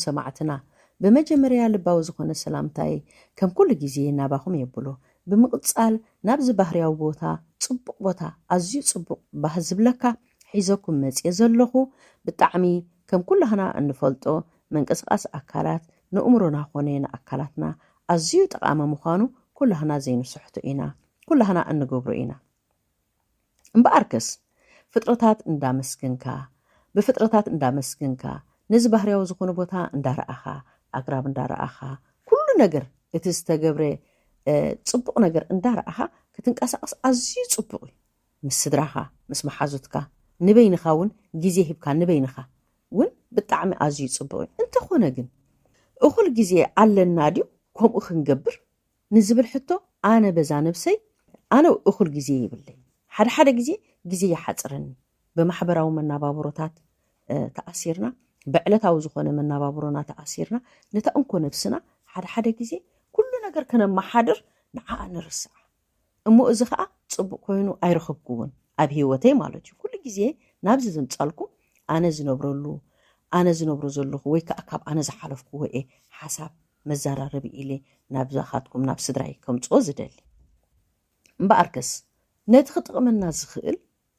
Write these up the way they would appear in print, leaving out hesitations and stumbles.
ሰማዕትና በመጀመሪያ ልባው ዝኾነ ሰላምታይ ከም ኩሉ ግዜ ናባኹም የብሎ ብምቕጻል ናብዚ ባህርያዊ ቦታ ጽቡቕ ቦታ ኣዝዩ ጽቡቕ ባህ ዝብለካ ሒዘኩም መጽየ ዘለኹ ብጣዕሚ ከም ኩላህና እንፈልጦ መንቀስቃስ ኣካላት ንእምሮና ኾነ ንኣካላትና ኣዝዩ ጠቃሚ ምዃኑ ኩላህና ዘይንስሕቶ ኢና ኩላህና እንገብሮ ኢና እምበኣርከስ ፍጥረታት እንዳመስግንካ ብፍጥረታት እንዳመስግንካ ነዚ ባህርያዊ ዝኾነ ቦታ እንዳረኣኻ ኣግራብ እንዳረኣኻ ኩሉ ነገር እቲ ዝተገብረ ጽቡቕ ነገር እንዳረኣኻ ክትንቀሳቀስ ኣዝዩ ጽቡቕ ምስ ስድራኻ ምስ መሓዙትካ ንበይንኻ እውን ግዜ ሂብካ ንበይንኻ እውን ብጣዕሚ ኣዝዩ ጽቡቕ እንተኾነ ግን እኹል ግዜ ኣለና ድዩ ከምኡ ክንገብር ንዝብል ሕቶ ኣነ በዛ ነብሰይ ኣነ እኹል ግዜ ይብለይ ሓደ ግዜ ይሓጽረኒ በማሕበራዊ መናባብሮታት ተኣሲርና ብዕለታዊ ዝኾነ መናባብሮና ተኣሲርና ነታ እንኮ ነፍስና ሓደ ግዜ ኩሉ ነገር ከነማሓድር ንዓኣ ንርስዓ እሞ እዚ ከዓ ጽቡቕ ኮይኑ ኣይረኽብኩውን ኣብ ህይወተይ ማለት እዩ ኩሉ ግዜ ናብዚ ዝምጻልኩ ኣነ ዝነብሮ ዘለኹ ወይ ከዓ ካብ ኣነ ዝሓለፍኩ ወይ ሓሳብ መዘራረቢ ኢለ ናብ ዛኻትኩም ናብ ስድራይ ከምጽኦ ዝደሊ እምበኣርከስ ነቲ ክጥቕመና ዝኽእል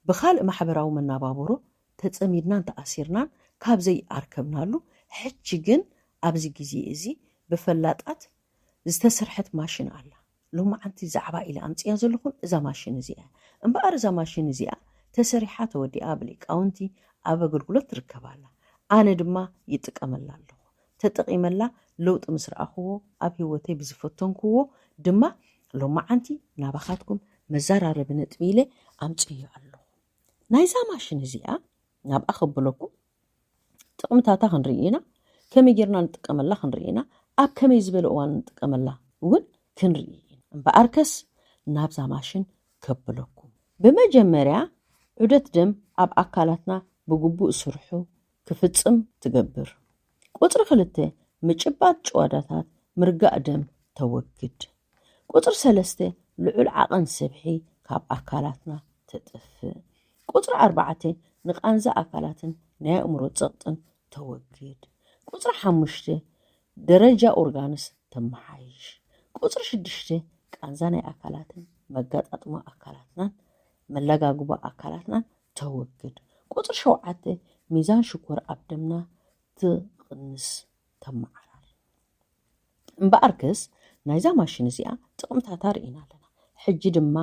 ብኻልእ ማሕበራዊ መናባብሮ ተጸሚድናን ተኣሲርናን ካብ ዘይኣርከብናሉ ሕጂ ግን ኣብዚ ግዜ እዚ ብፈላጣት ዝተሰርሐት ማሽን ኣላ ሎማዓንቲ ዛዕባ ኢለ ኣምፅያ ዘለኹን እዛ ማሽን እዚኣ እምበኣር እዛ ማሽን እዚኣ ተሰሪሓ ተወዲኣ ብሊቃውንቲ ኣብ ኣገልግሎት ትርከባላ ኣነ ድማ ይጥቀመላ ኣለኹ ተጠቂመላ ለውጢ ምስ ረኣኽዎ ኣብ ህይወተይ ብዝፈተንክዎ ድማ ሎማዓንቲ ናባኻትኩም መዘራረቢ ነጥቢ ኢለ ኣምፅዮ ኣለኹ ናይዛ ማሽን እዚኣ ናብኣ ክብለኩም ጥቕምታታ ክንርኢና ከመይ ጌርና ንጥቀመላ ክንርኢና ኣብ ከመይ ዝበለ እዋን ንጥቀመላ እውን ክንርኢ እምበኣርከስ ናብዛ ማሽን ከብለኩም በመጀመርያ ዑደት ደም ኣብ ኣካላትና ብግቡእ ስርሑ ክፍጽም ትገብር ቁጥሪ 2 ምጭባጥ ጭዋዳታት ምርጋእ ደም ተወግድ ቁጥሪ 3 ልዑል ዓቐን ሰብሒ ካብ ኣካላትና ተጥፍእ ቁጥሪ 4 ንቃንዛ ኣካላትን ናይ ኣእምሮ ጸቕጥን ተወግድ ቁጥሪ 5 ደረጃ ኦርጋንስ ተመሓይሽ ቁጥሪ 6 ቃንዛ ናይ ኣካላትን መጋጣጥሞ ኣካላትናን መለጋግቦ ኣካላትናን ተወግድ ቁጥሪ 7 ሚዛን ሽኮር ኣብ ደምና ትቕንስ ተመዓራር እምበኣርከስ ናይዛ ማሽን እዚኣ ጥቕምታታ ርኢና ኣለና ሕጂ ድማ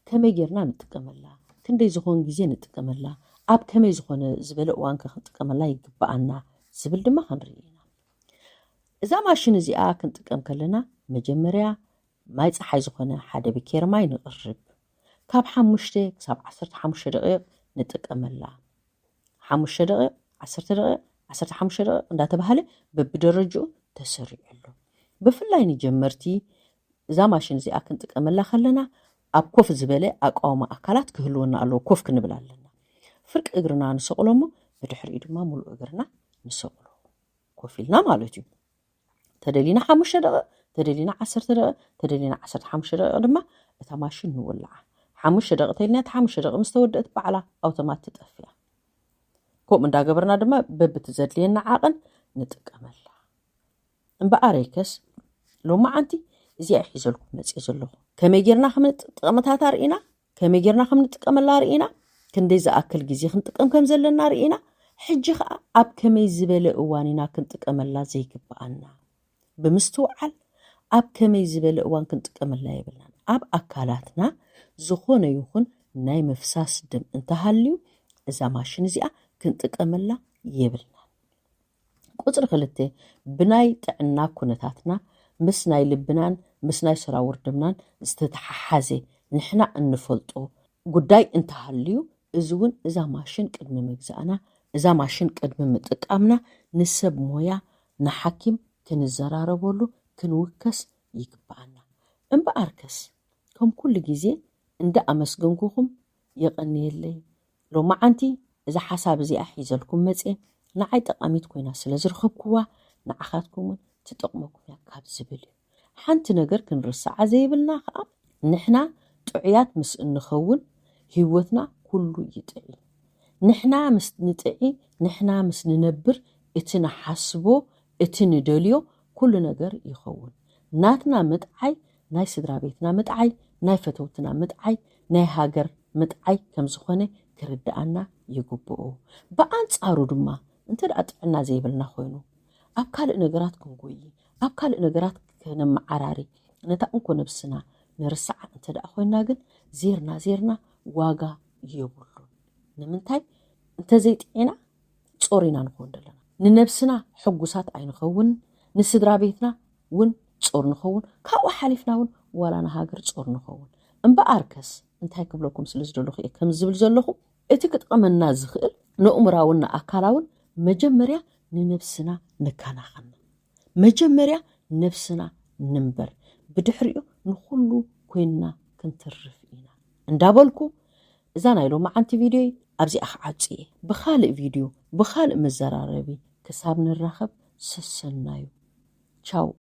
ከመይ ጌርና ንጥቀመላ ክንደይ ዝኾን ግዜ ንጥቀመላ ኣብ ከመይ ዝኾነ ዝበለ እዋን ክንጥቀመላ ይግባኣና ዝብል ድማ ክንርኢና እዛ ማሽን እዚኣ ክንጥቀም ከለና መጀመርያ ማይ ፀሓይ ዝኾነ ሓደ ቢኬር ማይ ንቕርብ ካብ 5 ክሳብ 15 ደቂቕ ንጥቀመላ 5 ደቂቕ 10 ደቂቕ 15 ደቂቕ እንዳተባሃለ በብደረጅኡ ተሰሪዑሉ ብፍላይ ንጀመርቲ እዛ ማሽን እዚኣ ክንጥቀመላ ከለና ኣብ ኮፍ ዝበለ ኣቃውማ ኣካላት ክህልወና ኣለዎ ኮፍ ክንብል ኣለና ፍርቂ እግርና ንሰቕሎሞ ብድሕሪኡ ድማ ሙሉእ እግርና ንሰቕሎ ኮፍ ኢልና ማለት እዩ ተደሊና 5 ደቂቕ ተደሊና 10 ደቂቕ ተደሊና 15 ደቂቕ ድማ እታ ማሽን ንውልዓ 5 ደቂቕ ተልና 5 ደቂቕ ምስ ተወደአት በዕላ ኣውቶማት ትጠፍያ ከምኡ እንዳገበርና ድማ በብትዘድልየና ዓቐን ንጥቀመላ እምበኣረይከስ ሎማዓንቲ እዚኣ ሒዘልኩም መፅእ ዘለኹ ከመይ ጌርና ክንጥቀመታታ ርኢና ከመይ ጌርና ክንጥቀመላ ርኢና ክንደይ ዝኣክል ግዜ ክንጥቀም ከም ዘለና ርኢና ሕጂ ከዓ ኣብ ከመይ ዝበለ እዋን ኢና ክንጥቀመላ ዘይግባኣና ብምስትውዓል ኣብ ከመይ ዝበለ እዋን ክንጥቀመላ የብልና ኣብ ኣካላትና ዝኾነ ይኹን ናይ ምፍሳስ ደም እንተሃልዩ እዛ ማሽን እዚኣ ክንጥቀመላ የብልና ቁጥሪ 2 ብናይ ጥዕና ኩነታትና ምስ ናይ ልብናን ምስ ናይ ሰራውር ደምናን ዝተተሓሓዘ ንሕና እንፈልጦ ጉዳይ እንተሃልዩ እዚ እውን እዛ ማሽን ቅድሚ ምግዛእና እዛ ማሽን ቅድሚ ምጥቃምና ንሰብ ሞያ ንሓኪም ክንዘራረበሉ ክንውከስ ይግባኣና እምበኣርከስ ከም ኩሉ ግዜ እንደ ኣመስገንኩኹም የቐኒየለይ ሎማዓንቲ እዛ ሓሳብ እዚኣ ሒዘልኩም መፅእ ንዓይ ጠቃሚት ኮይና ስለ ዝረኸብኩዋ ንዓኻትኩም ትጠቕመኩም እያ ካብ ዝብል ሓንቲ ነገር ክንርስዓ ዘይብልና ከዓ ንሕና ጥዑያት ምስ እንኸውን ህይወትና ኩሉ ይጥዒ ንሕና ምስ ንጥዒ ንሕና ምስ ንነብር እቲ ንሓስቦ اتندليو كل نجر يخون ناتنا متعي ناي سدرا بيتنا متعي ناي فتوتنا متعي ناي هاجر متعي كم زخونة كردانا يقبؤو بأنصارو دما انت أطعنا زي بلنا خوينو أب كالق نجرات كنقوي أب كالق نجرات كنم عراري نتا انكو نفسنا نرسع انت أخوينا جن زيرنا واقا يبولو نمنتاي انت زيت عنا تصورينا نخون دلنا ننفسنا حقوسات عين خون نسدرا بيتنا ون تصور نخون كاو حالفنا ون ولا نهاجر تصور نخون انبا أركس انت هاي كبلوكم سلسدلو خي كم زبل زلوخو اتكت قمنا زخيل نؤمراونا أكالاون مجمريا ننفسنا نكاناخنا مجمريا نفسنا نمبر بدحريو نخلو كوينا كنترف إينا اندابلكو إذا نايلو مع أنت فيديو أبزي أخعاتي بخالق فيديو بخالق مزراربي كسابن الرخب سسنايو تشاو